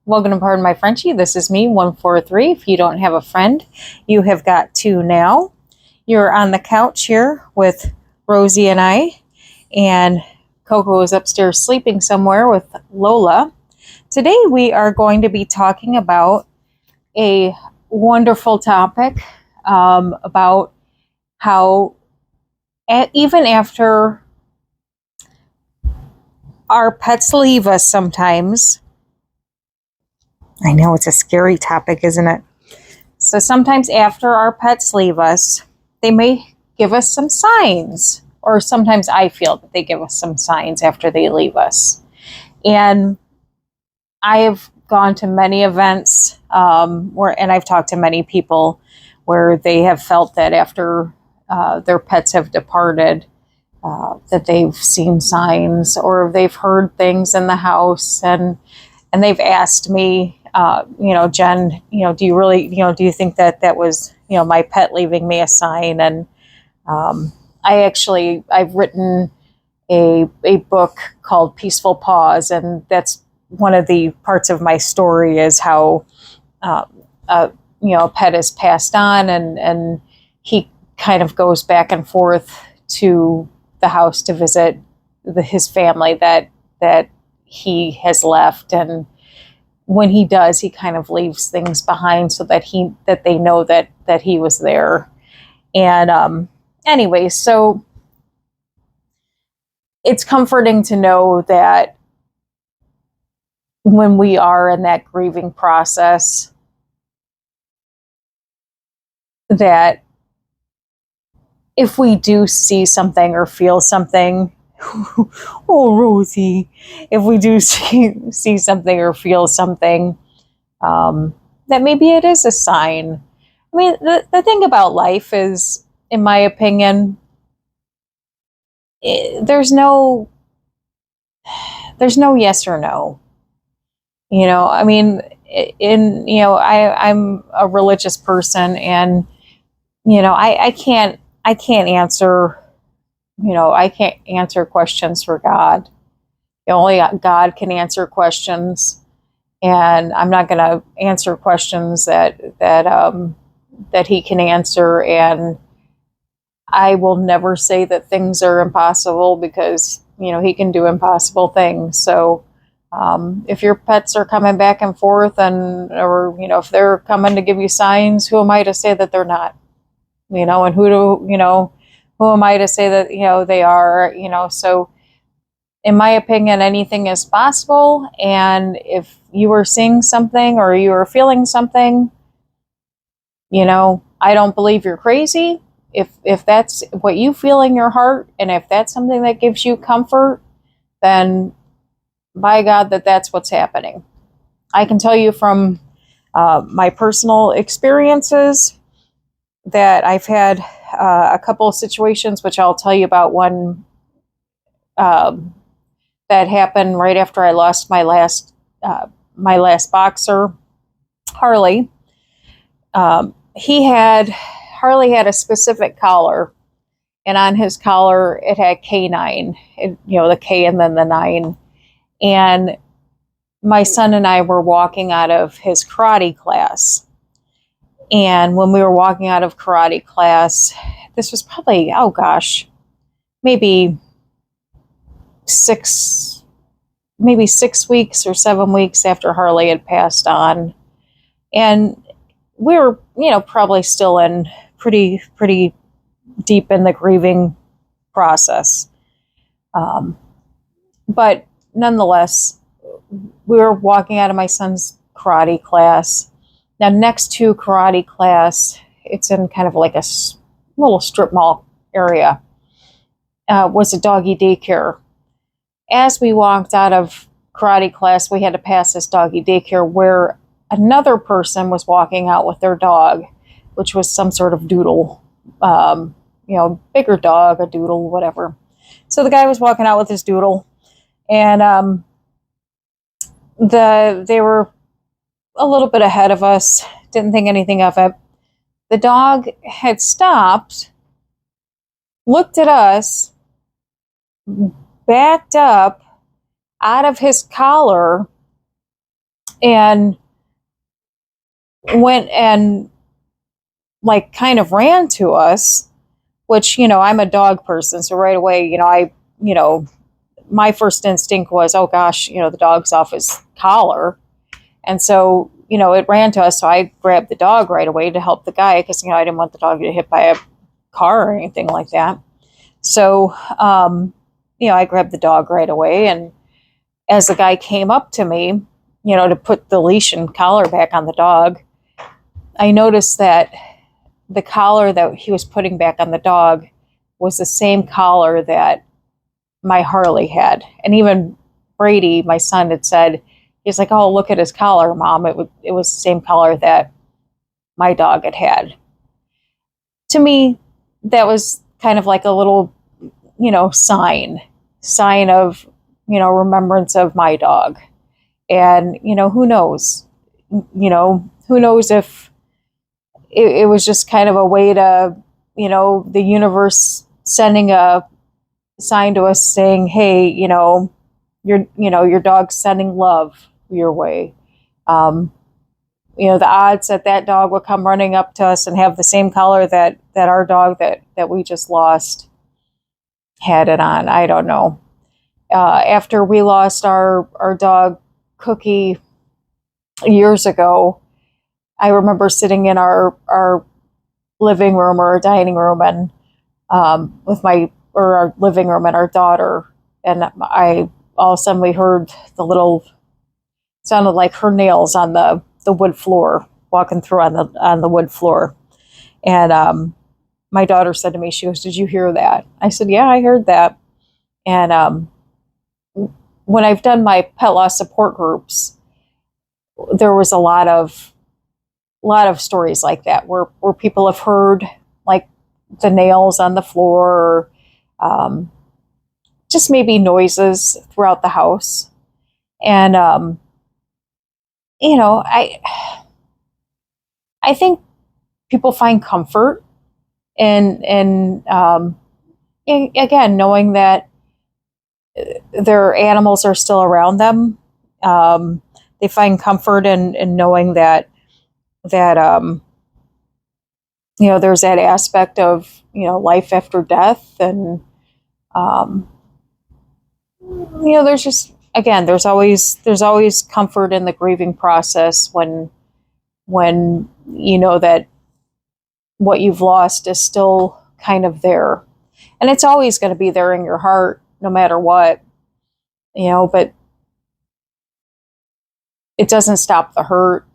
Welcome to Pardon My Frenchie. This is me, 143. If you don't have a friend, you have got two now. You're on the couch here with Rosie and I, and Coco is upstairs sleeping somewhere with Lola. Today we are going to be talking about a wonderful topic about how even after our pets leave us sometimes. I know it's a scary topic, isn't it? So sometimes after our pets leave us, they may give us some signs, or sometimes I feel that they give us some signs after they leave us. And I have gone to many events and I've talked to many people where they have felt that after their pets have departed, that they've seen signs or they've heard things in the house, and they've asked me, Jen, do you really, do you think that that was, my pet leaving me a sign? And I've written a book called Peaceful Pause, and that's one of the parts of my story is how, a pet is passed on, and he kind of goes back and forth to the house to visit his family that he has left. And when he does, he kind of leaves things behind so that they know that he was there. And anyway, so it's comforting to know that when we are in that grieving process, that if we do see something or feel something, oh, Rosie, if we do see something or feel something, that maybe it is a sign. I mean, the thing about life is, in my opinion, there's no yes or no. I mean, I'm a religious person, and I can't answer. I can't answer questions for God. Only God can answer questions, and I'm not going to answer questions that He can answer. And I will never say that things are impossible, because He can do impossible things. So if your pets are coming back and forth, or if they're coming to give you signs, who am I to say that they're not? And who am I to say that, they are, so in my opinion, anything is possible. And if you are seeing something or you are feeling something, I don't believe you're crazy. If that's what you feel in your heart, and if that's something that gives you comfort, then by God, that's what's happening. I can tell you from my personal experiences that I've had a couple of situations, which I'll tell you about. One that happened right after I lost my last boxer, Harley. Harley had a specific collar, and on his collar it had K9, the K and then the 9. And my son and I were walking out of his karate class. And when we were walking out of karate class, this was probably, maybe 6 weeks or 7 weeks after Harley had passed on. And we were, probably still in pretty deep in the grieving process. But nonetheless, we were walking out of my son's karate class. Now, next to karate class, it's in kind of like a little strip mall area, was a doggy daycare. As we walked out of karate class, we had to pass this doggy daycare where another person was walking out with their dog, which was some sort of doodle, bigger dog, a doodle, whatever. So the guy was walking out with his doodle, and they were a little bit ahead of us, didn't think anything of it. The dog had stopped, looked at us, backed up out of his collar, and went and like kind of ran to us, which, I'm a dog person. So right away, my first instinct was, oh gosh, the dog's off his collar. And so, it ran to us. So I grabbed the dog right away to help the guy because, I didn't want the dog to get hit by a car or anything like that. So, I grabbed the dog right away. And as the guy came up to me, to put the leash and collar back on the dog, I noticed that the collar that he was putting back on the dog was the same collar that my Harley had. And even Brady, my son, had said, he's like, oh, look at his collar, Mom. It was the same collar that my dog had. To me, that was kind of like a little, sign of, remembrance of my dog. And, who knows? Who knows if it was just kind of a way to, the universe sending a sign to us saying, hey, your dog's sending love your way. The odds that dog would come running up to us and have the same color that our dog that we just lost had it on. I don't know. After we lost our dog Cookie years ago, I remember sitting in our living room or our dining room and our living room and our daughter, and all of a sudden we heard sounded like her nails on the wood floor, walking through on the wood floor. And my daughter said to me, she goes, "Did you hear that?" I said, "Yeah, I heard that." And when I've done my pet loss support groups, there was a lot of stories like that where people have heard like the nails on the floor, or just maybe noises throughout the house. And I think people find comfort in again, knowing that their animals are still around them. They find comfort in knowing that there's that aspect of life after death, and there's just, again, there's always comfort in the grieving process when that what you've lost is still kind of there, and it's always going to be there in your heart no matter what, but it doesn't stop the hurt.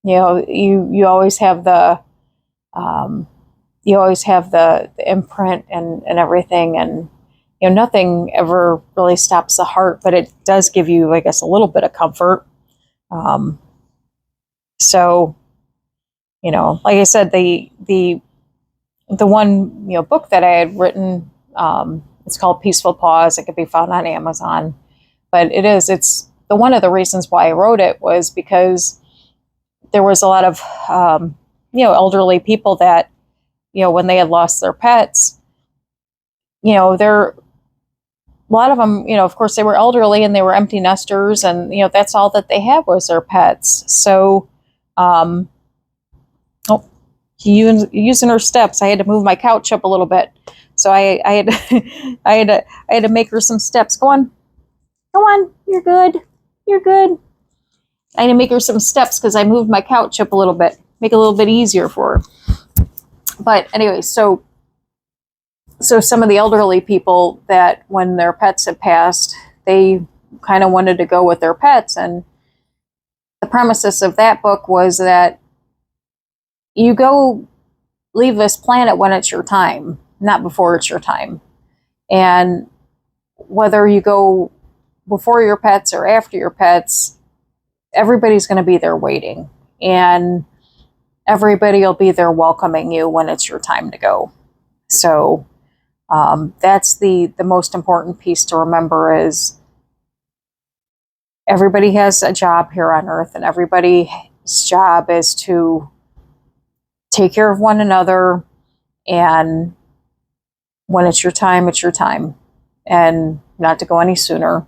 You always have the imprint and everything, and nothing ever really stops the heart, but it does give you, I guess, a little bit of comfort. So like I said, the one book that I had written, it's called Peaceful Pause. It can be found on Amazon, but it's one of the reasons why I wrote it was because there was a lot of elderly people that when they had lost their pets, a lot of them, of course, they were elderly and they were empty nesters, and that's all that they had was their pets. So using her steps, I had to move my couch up a little bit, so I had I had to make her some steps. Go on, you're good. I had to make her some steps because I moved my couch up a little bit, make it a little bit easier for her. But anyway, so some of the elderly people that when their pets had passed, they kind of wanted to go with their pets. And the premises of that book was that you go leave this planet when it's your time, not before it's your time. And whether you go before your pets or after your pets, everybody's going to be there waiting. And everybody will be there welcoming you when it's your time to go. So that's the most important piece to remember is everybody has a job here on earth, and everybody's job is to take care of one another, and when it's your time, and not to go any sooner.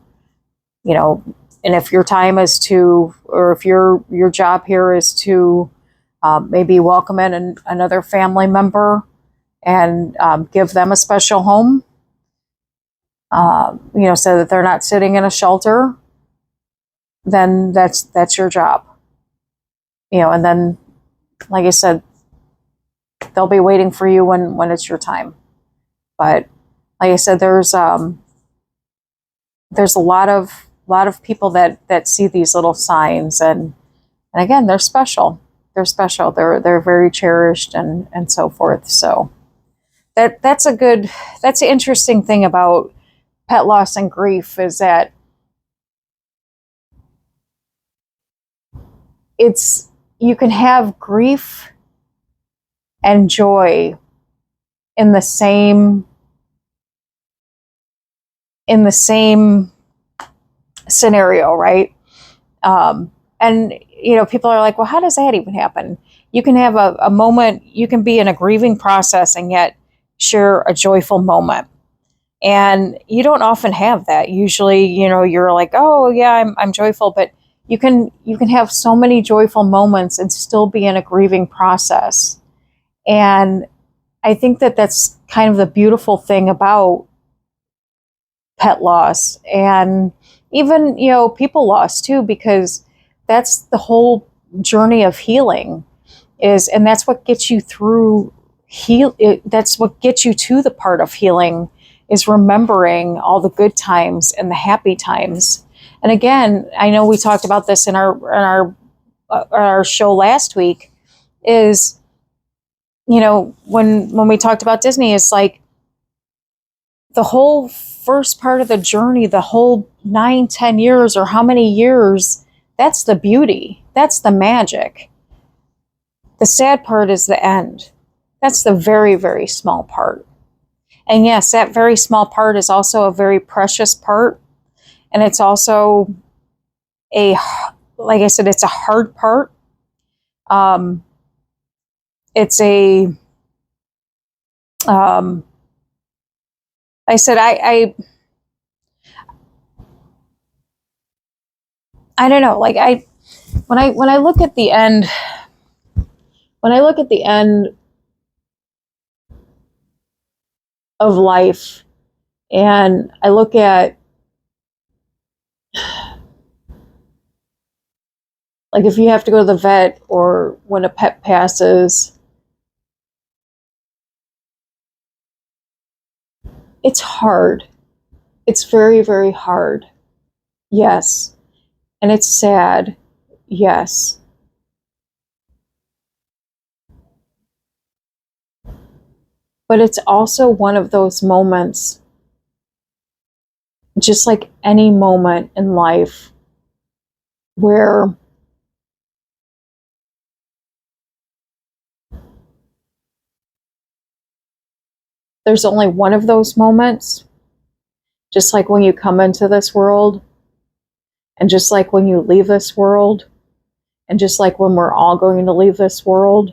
And if your time is to, or if your job here is to maybe welcome in another family member and give them a special home, so that they're not sitting in a shelter, then that's your job. And then, like I said, they'll be waiting for you when it's your time. But like I said, there's a lot of people that see these little signs, and again, they're special. They're special. They're very cherished and so forth. So that's an interesting thing about pet loss and grief, is that you can have grief and joy in the same scenario, right? And people are like, well, how does that even happen? You can have a moment, you can be in a grieving process and yet share a joyful moment. And you don't often have that. Usually, you're like, oh yeah, I'm joyful, but you can have so many joyful moments and still be in a grieving process. And I think that's kind of the beautiful thing about pet loss, and even, people loss too, because that's the whole journey of healing and that's what gets you through that's what gets you to the part of healing, is remembering all the good times and the happy times. And again, I know we talked about this in our show last week, is, when we talked about Disney, it's like the whole first part of the journey, the whole 9-10 years, or how many years, that's the beauty. That's the magic. The sad part is the end. That's the very, very small part. And yes, that very small part is also a very precious part. And it's also like I said, it's a hard part. It's I said, I don't know, like when I look at the end, of life, and I look at, like, if you have to go to the vet, or when a pet passes, it's hard. It's very, very hard. Yes. And it's sad. Yes. But it's also one of those moments, just like any moment in life, where there's only one of those moments, just like when you come into this world, and just like when you leave this world, and just like when we're all going to leave this world.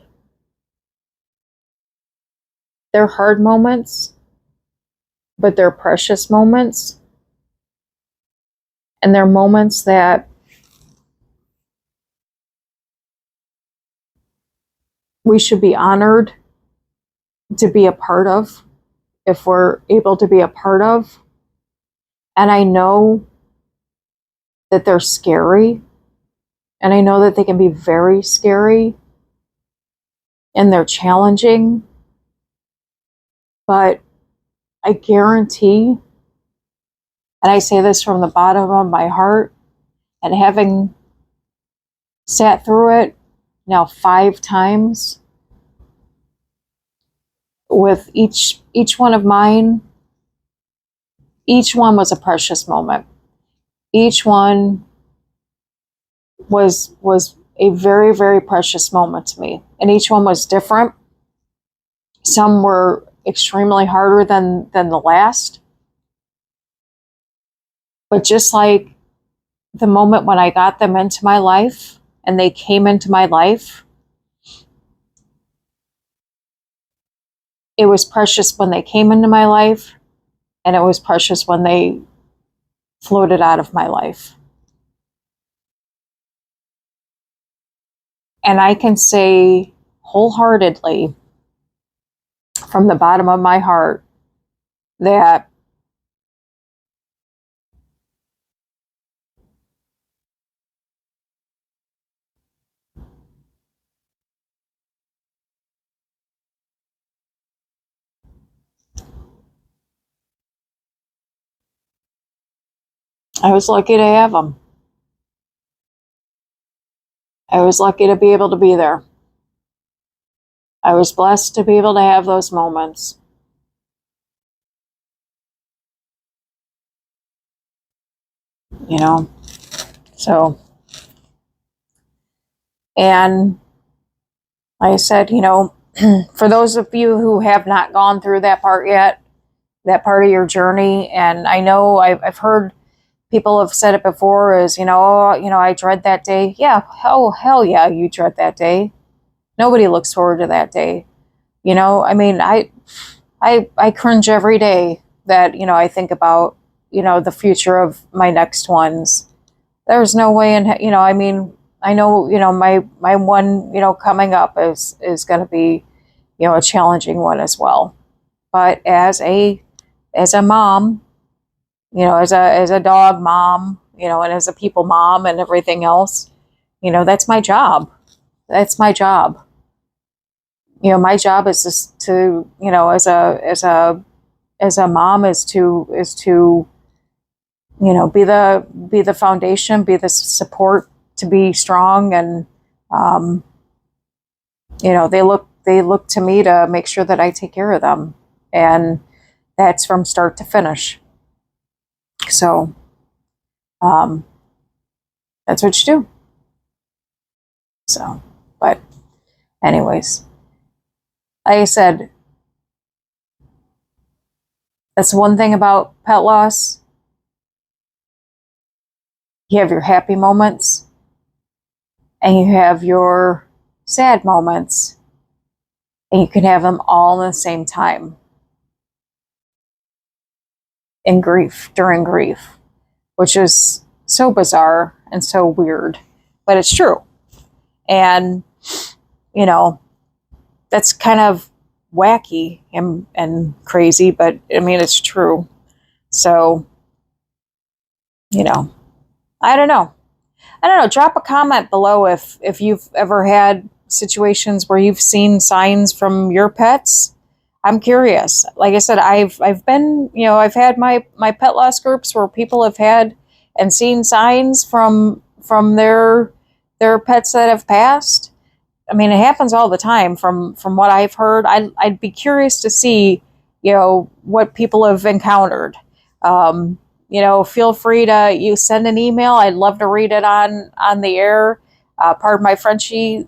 They're hard moments, but they're precious moments. And they're moments that we should be honored to be a part of, if we're able to be a part of. And I know that they're scary, and I know that they can be very scary, and they're challenging, but I guarantee, and I say this from the bottom of my heart, and having sat through it now 5 times with each one of mine, each one was a precious moment. Each one was a very, very precious moment to me. And each one was different. Some were extremely harder than the last. But just like the moment when I got them into my life, and they came into my life, it was precious when they came into my life, and it was precious when they floated out of my life. And I can say wholeheartedly from the bottom of my heart that I was lucky to have them. I was lucky to be able to be there. I was blessed to be able to have those moments. You know, so, and like I said, for those of you who have not gone through that part yet, that part of your journey, and I know I've heard people have said it before, is, oh, I dread that day. Yeah, hell yeah, you dread that day. Nobody looks forward to that day. I mean, I cringe every day that, I think about, the future of my next ones. There's no way in, I mean, I know, my one, coming up is going to be, a challenging one as well. But as a mom, as a dog mom, and as a people mom and everything else, that's my job. That's my job. My job is just to, as a mom is to be the foundation, be the support, to be strong, and um, they look to me to make sure that I take care of them, and that's from start to finish. So um, that's what you do. So, but anyways, like I said, that's one thing about pet loss. You have your happy moments and you have your sad moments, and you can have them all at the same time during grief, which is so bizarre and so weird, but it's true. And, that's kind of wacky and crazy, but I mean, it's true. So, I don't know. Drop a comment below if you've ever had situations where you've seen signs from your pets. I'm curious. Like I said, I've been, I've had my pet loss groups where people have had and seen signs from their pets that have passed. I mean, it happens all the time from what I've heard. I'd be curious to see, what people have encountered. Feel free to send an email. I'd love to read it on the air. Pardon my Frenchie,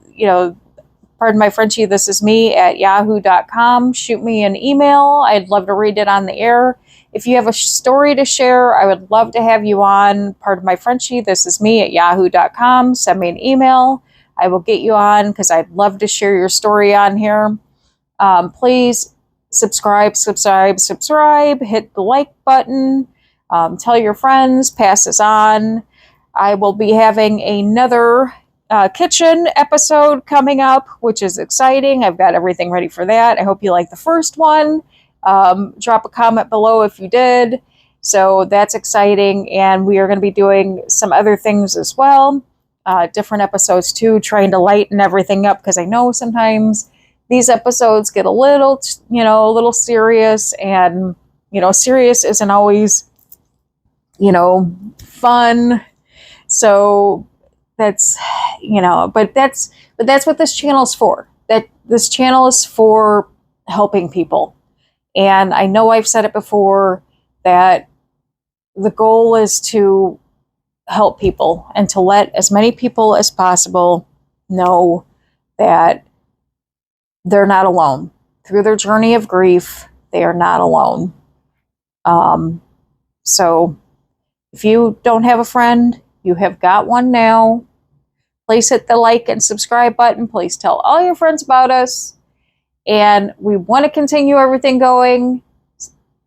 this is me at yahoo.com. Shoot me an email. I'd love to read it on the air. If you have a story to share, I would love to have you on. Pardon my Frenchie, this is me at yahoo.com. Send me an email. I will get you on because I'd love to share your story on here. Please subscribe, hit the like button, tell your friends, pass this on. I will be having another kitchen episode coming up, which is exciting. I've got everything ready for that. I hope you like the first one. Drop a comment below if you did. So that's exciting. And we are going to be doing some other things as well. Different episodes too, trying to lighten everything up, because I know sometimes these episodes get a little serious, and serious isn't always fun. So that's but that's what this channel is for. That this channel is for helping people. And I know I've said it before that the goal is to help people and to let as many people as possible know that they're not alone. Through their journey of grief, they are not alone. So if you don't have a friend, you have got one now. Please hit the like and subscribe button. Please tell all your friends about us. And we want to continue everything going.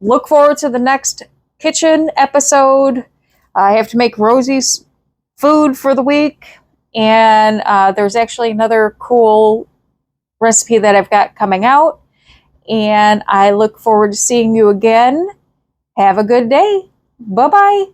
Look forward to the next kitchen episode. I have to make Rosie's food for the week. And there's actually another cool recipe that I've got coming out. And I look forward to seeing you again. Have a good day. Bye-bye.